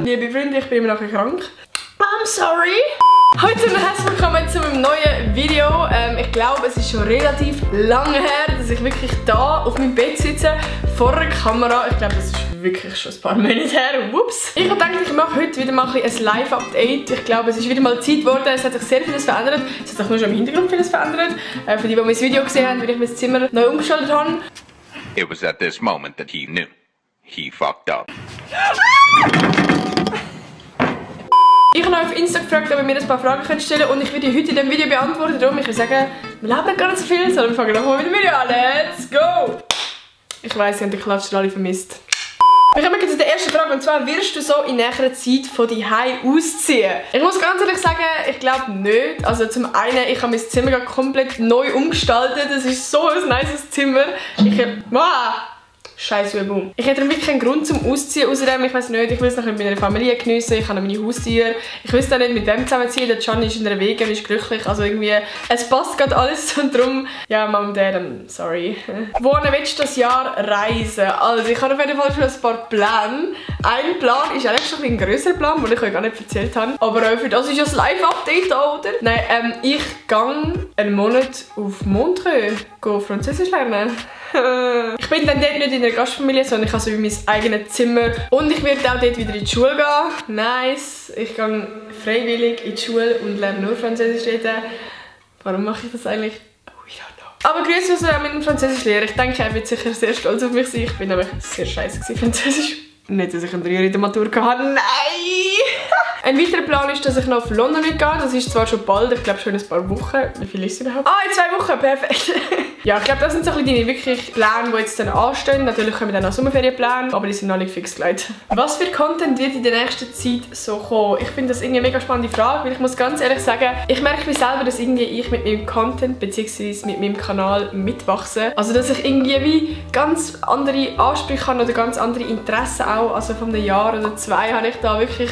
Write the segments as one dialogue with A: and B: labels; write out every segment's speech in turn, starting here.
A: Liebe Freunde, ich bin immer noch krank. I'm sorry. Heute und herzlich willkommen zu meinem neuen Video. Ich glaube, es ist schon relativ lange her, dass ich wirklich da auf meinem Bett sitze, vor der Kamera. Ich glaube, das ist wirklich schon ein paar Monate her. Ups. Ich habe gedacht, ich mache heute wieder mal ein Live-Update. Ich glaube, es ist wieder mal Zeit geworden. Es hat sich sehr vieles verändert. Es hat sich nur schon im Hintergrund vieles verändert. Für die, die mein Video gesehen haben, weil ich mein Zimmer neu umgestellt habe.
B: It was at this moment that he knew. He fucked up.
A: Ich habe auf Insta gefragt, ob ihr mir ein paar Fragen stellen könnt und ich würde heute in diesem Video beantworten. Darum ich würde sagen, wir labern gar nicht so viel, sondern wir fangen nochmal mit dem Video an. Let's go! Ich weiss, ihr habt die Klatscher alle vermisst. Wir kommen zu der ersten Frage, und zwar, wirst du so in näherer Zeit von die Hause ausziehen? Ich muss ganz ehrlich sagen, ich glaube nicht. Also zum einen, ich habe mein Zimmer komplett neu umgestaltet. Es ist so ein nices Zimmer. Scheiße Übung. Ich hätte wirklich keinen Grund zum Ausziehen. Außerdem, ich weiß nicht, ich will es noch mit meiner Familie geniessen. Ich habe meine Haustiere. Ich will es dann nicht mit dem zusammenziehen. Der Can ist in der Wege und ist glücklich. Also irgendwie, es passt gerade alles und darum, ja, Mom und Dad, sorry. Wohin willst du das Jahr reisen? Also, ich habe auf jeden Fall schon ein paar Pläne. Ein Plan ist eigentlich schon ein grösserer Plan, den ich euch gar nicht erzählt habe. Aber für das ist ja das Live-Update da, oder? Nein, ich gehe einen Monat auf Montreux Französisch lernen. Ich bin dann dort nicht in der Gastfamilie, sondern ich habe so wie mein eigenes Zimmer. Und ich werde auch dort wieder in die Schule gehen. Nice. Ich gehe freiwillig in die Schule und lerne nur Französisch reden. Warum mache ich das eigentlich? Oh, I don't know. Aber grüß uns mit dem Französischlehrer. Ich denke, er wird sicher sehr stolz auf mich sein. Ich bin nämlich sehr scheiße Französisch. Nicht, dass ich einen 3 in der Matur hatte. Nein! Ein weiterer Plan ist, dass ich noch auf London gehe. Das ist zwar schon bald, ich glaube schon in ein paar Wochen. Wie viel ist es überhaupt? In 2 Wochen, perfekt. Ja, ich glaube, das sind so ein bisschen die wirklich Pläne, die jetzt dann anstehen. Natürlich kommen dann auch Sommerferienpläne, aber die sind noch nicht fix gelegt. Was für Content wird in der nächsten Zeit so kommen? Ich finde das irgendwie eine mega spannende Frage, weil ich muss ganz ehrlich sagen, ich merke mir selber, dass irgendwie ich mit meinem Content bzw. mit meinem Kanal mitwachse. Also, dass ich irgendwie wie ganz andere Ansprüche habe oder ganz andere Interessen auch. Also von einem Jahr oder 2 habe ich da wirklich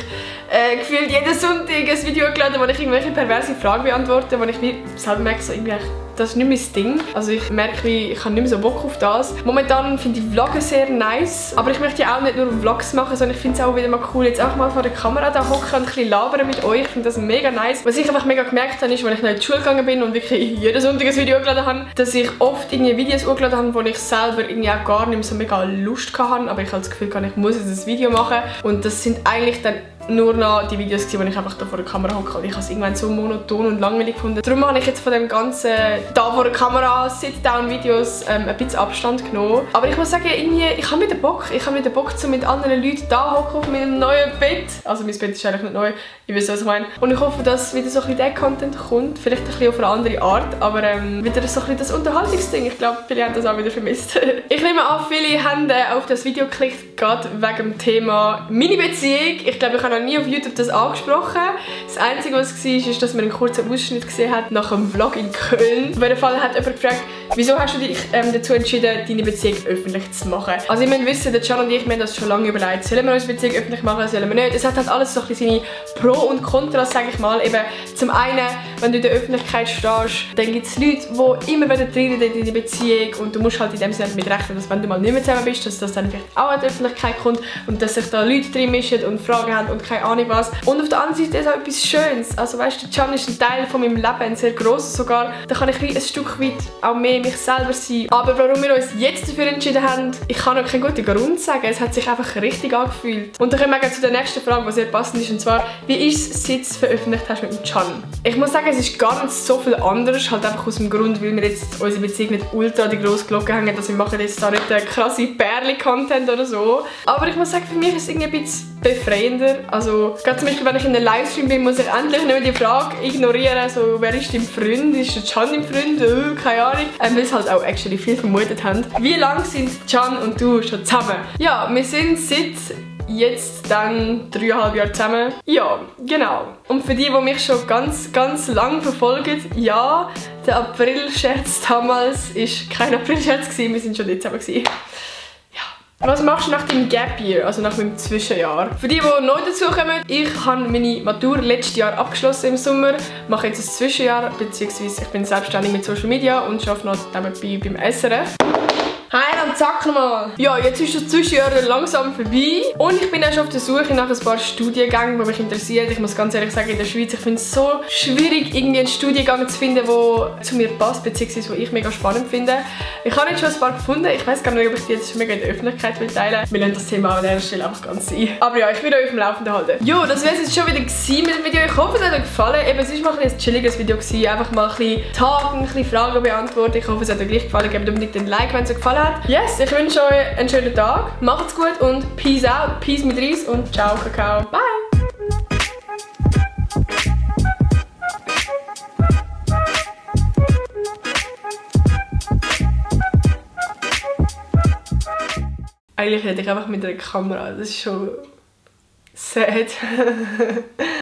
A: gefühlt jeden Sonntag ein Video geladen, wo ich irgendwelche perverse Fragen beantworte, wo ich mir selber merke, so irgendwie, das ist nicht mein Ding. Also ich merke, ich habe nicht mehr so Bock auf das. Momentan finde ich Vloggen sehr nice, aber ich möchte ja auch nicht nur Vlogs machen, sondern ich finde es auch wieder mal cool, jetzt auch mal vor der Kamera da hocken und ein bisschen labern mit euch. Ich finde das mega nice. Was ich einfach mega gemerkt habe, ist, als ich noch in die Schule gegangen bin und wirklich jeden Sonntag ein Video geladen habe, dass ich oft irgendwie Videos hochgeladen habe, wo ich selber irgendwie auch gar nicht mehr so mega Lust hatte, aber ich habe das Gefühl, ich muss jetzt ein Video machen. Und das sind eigentlich dann nur noch die Videos, wo ich einfach da vor der Kamera hocke. Ich habe es irgendwann so monoton und langweilig gefunden. Darum habe ich jetzt von dem ganzen da vor der Kamera Sit-Down-Videos ein bisschen Abstand genommen. Aber ich muss sagen, irgendwie, ich habe wieder Bock. Ich habe wieder Bock, mit anderen Leuten da hocken auf meinem neuen Bett. Also mein Bett ist eigentlich nicht neu, ich weiß, was ich meine. Und ich hoffe, dass wieder so ein bisschen der Content kommt. Vielleicht ein bisschen auf eine andere Art, aber wieder so ein bisschen das Unterhaltungsding. Ich glaube, viele haben das auch wieder vermisst. Ich nehme an, viele haben auf das Video geklickt, gerade wegen dem Thema meine Beziehung. Ich glaube, ich habe noch nie auf YouTube das angesprochen. Das Einzige, was war, ist, dass man einen kurzen Ausschnitt gesehen hat nach einem Vlog in Köln. Auf jeden Fall hat jemand gefragt, wieso hast du dich dazu entschieden, deine Beziehung öffentlich zu machen? Also ihr müsst wissen, der Can und ich, wir haben das schon lange überlegt. Sollen wir unsere Beziehung öffentlich machen, sollen wir nicht? Es hat halt alles so ein bisschen seine Pro und Kontras, sage ich mal. Eben, zum einen, wenn du in der Öffentlichkeit stehst, dann gibt es Leute, die immer wieder reden in deine Beziehung und du musst halt in dem Sinne damit rechnen, dass wenn du mal nicht mehr zusammen bist, dass das dann vielleicht auch in die Öffentlichkeit kommt und dass sich da Leute drin mischen und Fragen haben und keine Ahnung was. Und auf der anderen Seite ist auch etwas Schönes. Also weißt du, Can ist ein Teil von meinem Leben, ein sehr grosses sogar. Da kann ich wie ein Stück weit auch mehr mich selber sein. Aber warum wir uns jetzt dafür entschieden haben, ich kann noch keinen guten Grund sagen. Es hat sich einfach richtig angefühlt. Und dann kommen wir zu der nächsten Frage, die sehr passend ist. Und zwar, wie ist es, seit du veröffentlicht hast mit dem Can? Ich muss sagen, es ist gar nicht so viel anders. Halt einfach aus dem Grund, weil wir jetzt unsere Beziehung nicht ultra die grosse Glocke hängen. Also wir machen jetzt da nicht krasse Perli-Content oder so. Aber ich muss sagen, für mich ist es irgendwie ein bisschen befreiender. Also, gerade zum Beispiel, wenn ich in einem Livestream bin, muss ich endlich nicht mehr die Frage ignorieren, so, wer ist dein Freund? Ist der Can dein Freund? Keine Ahnung. Weil es halt auch actually viel vermutet haben. Wie lange sind Can und du schon zusammen? Ja, wir sind seit jetzt dann 3,5 Jahre zusammen. Ja, genau. Und für die mich schon ganz lang verfolgen, ja, der April-Scherz damals war kein April-Scherz, wir sind schon dort zusammen gewesen. Was machst du nach dem Gap Year, also nach meinem Zwischenjahr? Für die neu dazukommen, ich habe meine Matur letztes Jahr abgeschlossen im Sommer, mache jetzt ein Zwischenjahr, beziehungsweise ich bin selbstständig mit Social Media und arbeite noch nebenbei beim SRF. Heil und zack nochmal. Ja, jetzt ist das Zwischenjahr langsam vorbei. Und ich bin auch schon auf der Suche nach ein paar Studiengängen, die mich interessieren. Ich muss ganz ehrlich sagen, in der Schweiz, ich finde es so schwierig, irgendwie einen Studiengang zu finden, der zu mir passt, beziehungsweise den ich mega spannend finde. Ich habe jetzt schon ein paar gefunden. Ich weiß gar nicht, ob ich die jetzt schon mega in der Öffentlichkeit teilen will. Wir lassen das Thema an dieser Stelle einfach ganz sein. Aber ja, ich will euch auf dem Laufenden halten. Jo, das wäre es jetzt schon wieder mit dem Video. Ich hoffe, es hat euch gefallen. Eben, es war mal ein chilliges Video gewesen. Einfach mal ein bisschen Tagen, ein bisschen Fragen beantworten. Ich hoffe, es hat euch gleich gefallen. Gebt unbedingt ein Like, wenn es euch gefallen hat. Yes, ich wünsche euch einen schönen Tag. Macht's gut und Peace out. Peace mit Reis und ciao, Kakao. Bye. Eigentlich hätte ich einfach mit einer Kamera. Das ist schon sad.